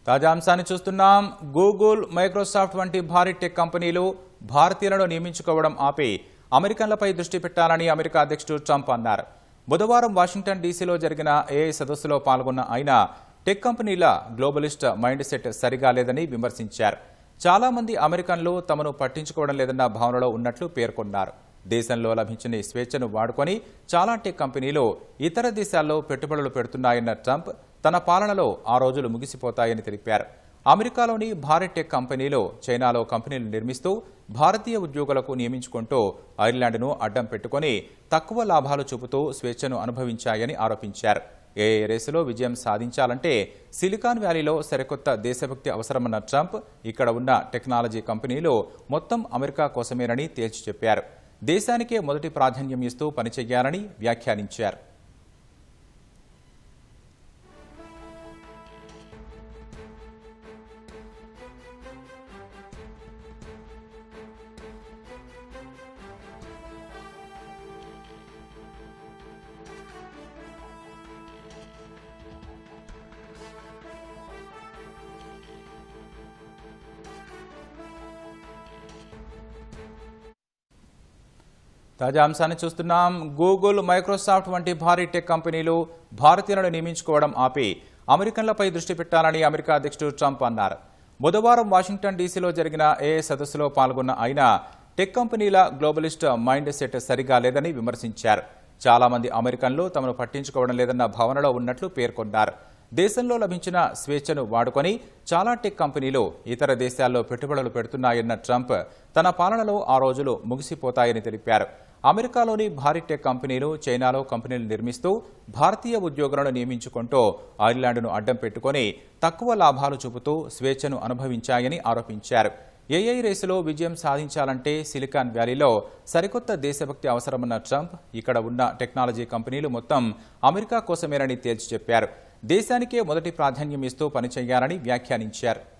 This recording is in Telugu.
తాజా అంశాన్ని చూస్తున్నాం. గూగుల్, మైక్రోసాఫ్ట్ వంటి భారీ టెక్ కంపెనీలు భారతీయులను నియమించుకోవడం ఆపి అమెరికన్లపై దృష్టి పెట్టాలని అమెరికా అధ్యక్షుడు ట్రంప్ అన్నారు. బుధవారం వాషింగ్టన్ డీసీలో జరిగిన ఏఐ సదస్సులో పాల్గొన్న ఆయన టెక్ కంపెనీల గ్లోబలిస్ట్ మైండ్ సెట్ సరిగా లేదని విమర్శించారు. చాలా మంది అమెరికన్లు తమను పట్టించుకోవడం లేదన్న భావనలో ఉన్నట్లు పేర్కొన్నారు. దేశంలో లభించిన స్వేచ్ఛను వాడుకొని చాలా టెక్ కంపెనీలు ఇతర దేశాల్లో పెట్టుబడులు పెడుతున్నాయన్న ట్రంప్ తన పాలనలో ఆ రోజులు ముగిసిపోతాయని తెలిపారు. అమెరికాలోని భారీ టెక్ కంపెనీలు చైనాలో కంపెనీలు నిర్మిస్తూ భారతీయ ఉద్యోగులకు నియమించుకుంటూ ఐర్లాండ్ను అడ్డం పెట్టుకుని తక్కువ లాభాలు చూపుతూ స్వేచ్ఛను అనుభవించాయని ఆరోపించారు. ఏఐ రేసులో విజయం సాధించాలంటే సిలికాన్ వ్యాలీలో సరికొత్త దేశభక్తి అవసరమన్న ట్రంప్ ఇక్కడ ఉన్న టెక్నాలజీ కంపెనీలు మొత్తం అమెరికా కోసమేనని తేల్చి చెప్పారు. దేశానికే మొదటి ప్రాధాన్యం ఇస్తూ పనిచేయాలని వ్యాఖ్యానించారు. తాజా అంశాన్ని చూస్తున్నాం. గూగుల్, మైక్రోసాఫ్ట్ వంటి భారీ టెక్ కంపెనీలు భారతీయులను నియమించుకోవడం ఆపి అమెరికన్లపై దృష్టి పెట్టాలని అమెరికా అధ్యక్షుడు ట్రంప్ అన్నారు. బుధవారం వాషింగ్టన్ డీసీలో జరిగిన ఏఐ సదస్సులో పాల్గొన్న ఆయన టెక్ కంపెనీల గ్లోబలిస్ట్ మైండ్ సెట్ సరిగా లేదని విమర్శించారు. చాలా మంది అమెరికన్లు తమను పట్టించుకోవడం లేదన్న భావనలో ఉన్నట్లు పేర్కొన్నారు. దేశంలో లభించిన స్వేచ్ఛను వాడుకొని చాలా టెక్ కంపెనీలు ఇతర దేశాల్లో పెట్టుబడులు పెడుతున్నాయన్న ట్రంప్ తన పాలనలో ఆ రోజులు ముగిసిపోతాయని తెలిపారు. అమెరికాలోని భారీ టెక్ కంపెనీలు చైనాలో కంపెనీలు నిర్మిస్తూ భారతీయ ఉద్యోగులను నియమించుకుంటూ ఐర్లాండ్ను అడ్డం పెట్టుకుని తక్కువ లాభాలు చూపుతూ స్వేచ్ఛను అనుభవించాయని ఆరోపించారు. ఏఐ రేసులో విజయం సాధించాలంటే సిలికాన్ వ్యాలీలో సరికొత్త దేశభక్తి అవసరమన్న ట్రంప్ ఇక్కడ ఉన్న టెక్నాలజీ కంపెనీలు మొత్తం అమెరికా కోసమేనని తేల్చి చెప్పారు. దేశానికే మొదటి ప్రాధాన్యం ఇస్తూ పనిచేయాలని వ్యాఖ్యానించారు.